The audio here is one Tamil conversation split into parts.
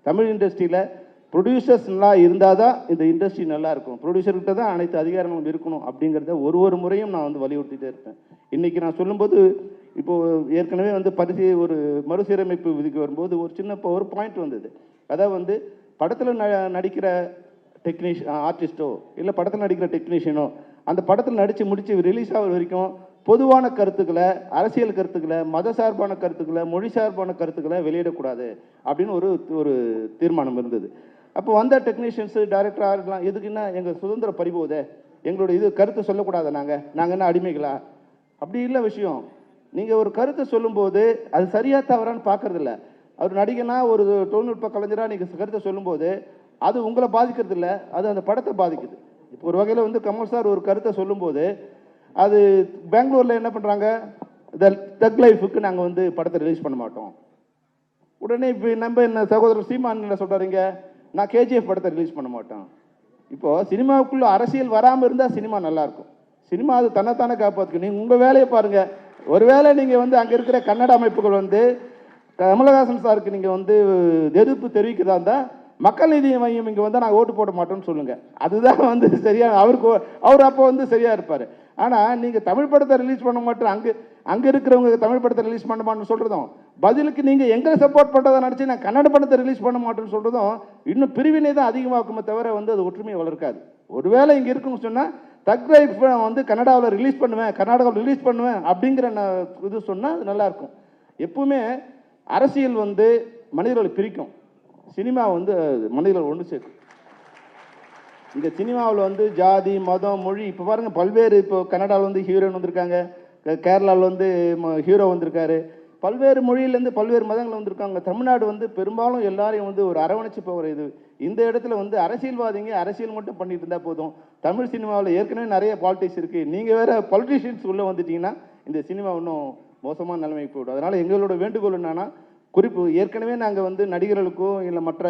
தமிழ் இண்டஸ்ட்ரியில் ப்ரொடியூசர்ஸ் நல்லா இருந்தால் தான் இந்த இண்டஸ்ட்ரி நல்லா இருக்கும். ப்ரொடியூசர்கிட்ட தான் அனைத்து அதிகாரங்களும் இருக்கணும் அப்படிங்கிறத ஒரு முறையும் நான் வந்து வலியுறுத்திட்டே இருப்பேன். இன்றைக்கி நான் சொல்லும்போது இப்போது ஏற்கனவே வந்து ஒரு மறுசீரமைப்பு விதிக்கு வரும்போது ஒரு சின்ன ஒரு பாயிண்ட் வந்தது. அதாவது வந்து படத்தில் நடிக்கிற ஆர்டிஸ்ட்டோ இல்லை படத்தில் நடிக்கிற டெக்னீஷியனோ அந்த படத்தில் நடித்து முடித்து ரிலீஸ் ஆகிற வரைக்கும் பொதுவான கருத்துக்களை, அரசியல் கருத்துக்களை, மத சார்பான கருத்துக்களை, மொழி சார்பான கருத்துக்களை வெளியிடக்கூடாது அப்படின்னு ஒரு தீர்மானம் இருந்தது. அப்போ வந்த டெக்னீஷியன்ஸு, டைரக்டர்லாம் எதுக்குன்னா எங்கள் சுதந்திர பறிபோதே, எங்களோட இது கருத்தை சொல்லக்கூடாது, நாங்கள் என்ன அடிமைகளா? அப்படி இல்லை விஷயம். நீங்கள் ஒரு கருத்தை சொல்லும்போது அது சரியாக தவறான்னு பார்க்கறதில்ல. அவர் நடிகனா ஒரு தொழில்நுட்ப கலைஞராக நீங்கள் கருத்தை சொல்லும்போது அது உங்களை பாதிக்கிறது இல்லை, அது அந்த படத்தை பாதிக்குது. இப்போ ஒரு வகையில் வந்து கமல் சார் ஒரு கருத்தை சொல்லும்போது அது பெங்களூரில் என்ன பண்ணுறாங்க, தக் லைஃபுக்கு நாங்கள் வந்து படத்தை ரிலீஸ் பண்ண மாட்டோம். உடனே இப்போ நம்ம என்ன சகோதரர் சீமான் என்ன சொல்கிறாருங்க, நான் கேஜிஎஃப் படத்தை ரிலீஸ் பண்ண மாட்டேன். இப்போது சினிமாவுக்குள்ளே அரசியல் வராமல் இருந்தால் சினிமா நல்லாயிருக்கும். சினிமா அது தன்னைத்தானே காப்பாற்றுக்கும். நீங்கள் உங்கள் வேலையை பாருங்கள். ஒருவேளை நீங்கள் வந்து அங்கே இருக்கிற கன்னட அமைப்புகள் வந்து கமலஹாசன் சாருக்கு நீங்கள் வந்து எதிர்ப்பு தெரிவிக்கிறதா இருந்தால் மக்கள் நீதி மையம் இங்கே வந்து நாங்கள் ஓட்டு போட மாட்டோம்னு சொல்லுங்கள். அதுதான் வந்து சரியாக அவர் அப்போ வந்து சரியாக இருப்பார். ஆனால் நீங்கள் தமிழ் படத்தை ரிலீஸ் பண்ண மாட்டோம், அங்கே இருக்கிறவங்க தமிழ் படத்தை ரிலீஸ் பண்ண மாட்டோம்னு சொல்கிறதும், பதிலுக்கு நீங்கள் எங்களை சப்போர்ட் பண்ணுறதை நினச்சி நான் கன்னட படத்தை ரிலீஸ் பண்ண மாட்டேன்னு சொல்கிறதும் இன்னும் பிரிவினை தான் அதிகமாக்குமே தவிர வந்து அது ஒற்றுமையை வளர்க்காது. ஒருவேளை இங்கே இருக்குன்னு சொன்னால் தக் லைஃப் வந்து கன்னடாவில் ரிலீஸ் பண்ணுவேன், கர்நாடகாவில் ரிலீஸ் பண்ணுவேன் அப்படிங்கிற இது சொன்னால் அது நல்லாயிருக்கும். எப்பவுமே அரசியல் வந்து மனிதர்களை பிரிக்கும், சினிமா வந்து மனிதர்கள் ஒன்று சேர்க்கும். இந்த சினிமாவில் வந்து ஜாதி, மதம், மொழி இப்போ பாருங்கள் பல்வேறு, இப்போ கன்னடாவில் வந்து ஹீரோயின் வந்திருக்காங்க, கேரளாவில் வந்து ஹீரோ வந்திருக்காரு, பல்வேறு மொழியிலேருந்து பல்வேறு மதங்கள் வந்திருக்காங்க. தமிழ்நாடு வந்து பெரும்பாலும் எல்லாரையும் வந்து ஒரு அரவணைச்சு போகிற இது. இந்த இடத்துல வந்து அரசியல்வாதிங்க அரசியல் மட்டும் பண்ணிட்டு இருந்தால் போதும். தமிழ் சினிமாவில் ஏற்கனவே நிறைய பாலிடிக்ஸ் இருக்குது, நீங்கள் வேறு பொலிட்டீஷியன்ஸ் உள்ளே வந்துட்டிங்கன்னா இந்த சினிமா இன்னும் மோசமான நிலைமைக்கு போய்டும். அதனால் எங்களோட வேண்டுகோள் என்னன்னா, குறிப்பு ஏற்கனவே நாங்கள் வந்து நடிகர்களுக்கோ இல்லை மற்ற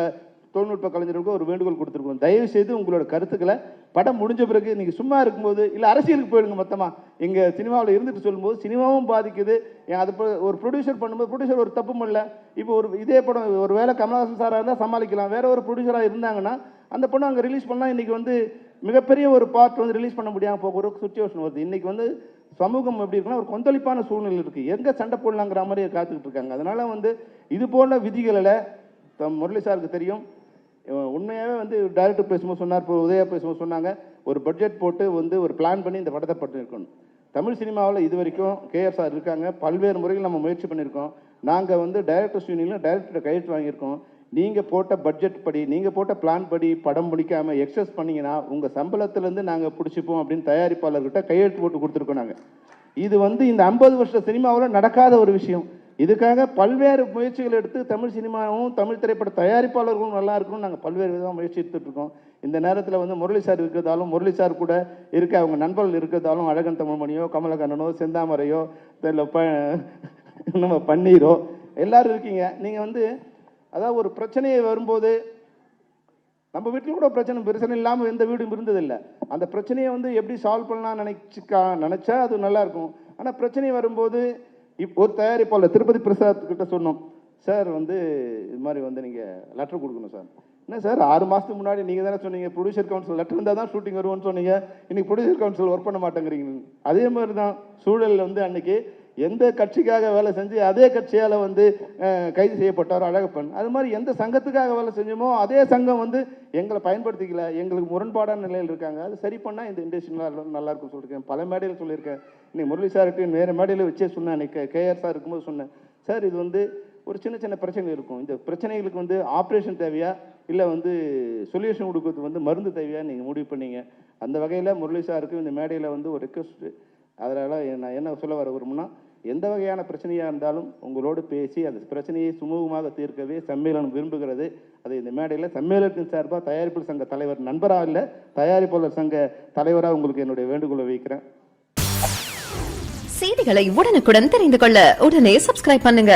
தொழில்நுட்ப கலைஞர்களுக்கோ ஒரு வேண்டுகோள் கொடுத்துருக்கோம். தயவு செய்து உங்களோட கருத்துக்களை படம் முடிஞ்ச பிறகு நீங்கள் சும்மா இருக்கும்போது இல்லை அரசியலுக்கு போயிடுங்க. மொத்தமாக எங்கள் சினிமாவில் இருந்துட்டு சொல்லும்போது சினிமாவும் பாதிக்குது. அது ஒரு ப்ரொடியூசர் பண்ணும்போது ப்ரொடியூசர் ஒரு தப்பும் இல்லை. இப்போ இதே படம் ஒரு வேளை கமலஹாசன் சாராக இருந்தால் சமாளிக்கலாம், வேற ஒரு ப்ரொடியூசராக இருந்தாங்கன்னா அந்த படம் அங்கே ரிலீஸ் பண்ணால் இன்றைக்கி வந்து மிகப்பெரிய ஒரு பார்ட் வந்து ரிலீஸ் பண்ண முடியாமல் போகிற ஒரு சுச்சுவேஷன் வருது. இன்றைக்கி வந்து சமூகம் எப்படி இருக்குன்னா ஒரு கொந்தளிப்பான சூழ்நிலை இருக்குது, எங்கே சண்டை போடலாங்கிற மாதிரியே காத்துக்கிட்டு இருக்காங்க. அதனால் வந்து இது போல விதிகளில் முரளி சாருக்கு தெரியும். உண்மையாகவே வந்து டைரக்டர் பேசும்போது சொன்னார், இப்போ உதயா பேசும்போது சொன்னாங்க, ஒரு பட்ஜெட் போட்டு வந்து ஒரு பிளான் பண்ணி இந்த படத்தை பண்ணியிருக்கணும். தமிழ் சினிமாவில் இது வரைக்கும் கேஆர் சார் இருக்காங்க, பல்வேறு முறைகள் நம்ம முயற்சி பண்ணியிருக்கோம். நாங்கள் வந்து டைரக்டர்ஸ் யூனியனில் டைரக்டரை கையெழுத்து வாங்கியிருக்கோம். நீங்கள் போட்ட பட்ஜெட் படி, நீங்கள் போட்ட பிளான் படி படம் முடிக்காமல் எக்ஸஸ் பண்ணிங்கன்னா உங்கள் சம்பளத்துலேருந்து நாங்கள் பிடிச்சிப்போம் அப்படின்னு தயாரிப்பாளர்கிட்ட கையெழுத்து போட்டு கொடுத்துருக்கோம். நாங்கள் இது வந்து இந்த 50 வருஷ சினிமாவில் நடக்காத ஒரு விஷயம். இதுக்காக பல்வேறு முயற்சிகள் எடுத்து தமிழ் சினிமாவும் தமிழ் திரைப்பட தயாரிப்பாளர்களும் நல்லா இருக்கணும் நாங்கள் பல்வேறு விதமாக முயற்சி எடுத்துகிட்ருக்கோம். இந்த நேரத்தில் வந்து முரளி சார் இருக்கிறதாலும், முரளி சார் கூட இருக்க அவங்க நண்பர்கள் இருக்கிறதாலும், அழகன் தமிழ்மணியோ, கமலக்கண்ணனோ, செந்தாமரையோ, இல்லை நம்ம பன்னீரோ எல்லோரும் இருக்கீங்க. நீங்கள் வந்து அதாவது ஒரு பிரச்சனையை வரும்போது நம்ம வீட்டில் கூட பிரச்சனை இல்லாமல் எந்த வீடும் இருந்ததில்லை. அந்த பிரச்சனையை வந்து எப்படி சால்வ் பண்ணலாம் நினச்சா அது நல்லாயிருக்கும். ஆனால் பிரச்சனை வரும்போது ஒரு தயாரிப்பாளர் திருப்பதி பிரசாத் கிட்ட சொன்னோம், சார் வந்து இது மாதிரி வந்து நீங்கள் லெட்டர் கொடுக்கணும் சார். என்ன சார் 6 மாதத்துக்கு முன்னாடி நீங்கள் தானே சொன்னீங்க ப்ரொடியூசர் கவுன்சில் லெட்டர் இருந்தால் தான் ஷூட்டிங் வருவோன்னு சொன்னீங்க, இன்றைக்கி ப்ரொடியூசர் கவுன்சில் ஒர்க் பண்ண மாட்டேங்கிறீங்க. அதே மாதிரி தான் சூழலில் வந்து அன்றைக்கி எந்த கட்சிக்காக வேலை செஞ்சு அதே கட்சியால் வந்து கைது செய்யப்பட்டாரோ அழகப்பன், அது மாதிரி எந்த சங்கத்துக்காக வேலை செஞ்சோமோ அதே சங்கம் வந்து எங்களை பயன்படுத்திக்கல, எங்களுக்கு முரண்பாடான நிலையில் இருக்காங்க, அது சரி பண்ணால் இந்த இண்டஸ்ட்ரி நல்லா இருக்கும் சொல்லியிருக்கேன். பல மேடையில் சொல்லியிருக்கேன். இன்னைக்கு முரளி சார்கிட்ட வேறு மேடையில் வச்சே சொன்னேன். அன்றைக்கி கேஆர் சார் இருக்கும்போது சொன்னேன், சார் இது வந்து ஒரு சின்ன பிரச்சனை இருக்கும், இந்த பிரச்சனைகளுக்கு வந்து ஆப்ரேஷன் தேவையா இல்லை வந்து சொல்யூஷன் கொடுக்கறது வந்து மருந்து தேவையா நீங்கள் முடிவு பண்ணீங்க. அந்த வகையில் முரளி சாருக்கு இந்த மேடையில் வந்து ஒரு ரெக்வஸ்ட்டு. அதனால் நான் என்ன சொல்ல வர விரும்புனா, எந்த வகையான பிரச்சனையாக இருந்தாலும் உங்களோடு பேசி அந்த பிரச்சனையை சுமூகமாக தீர்க்கவே சம்மேளனம் விரும்புகிறது. அதை இந்த மேடையில் சம்மேளனத்தின் சார்பாக தயாரிப்பாளர் சங்க தலைவர், நண்பராக இல்லை தயாரிப்பாளர் சங்க தலைவராக உங்களுக்கு என்னுடைய வேண்டுகோளை வைக்கிறேன். செய்திகளை உடனுக்குடன் தெரிந்து கொள்ள உடனே சப்ஸ்கிரைப் பண்ணுங்க.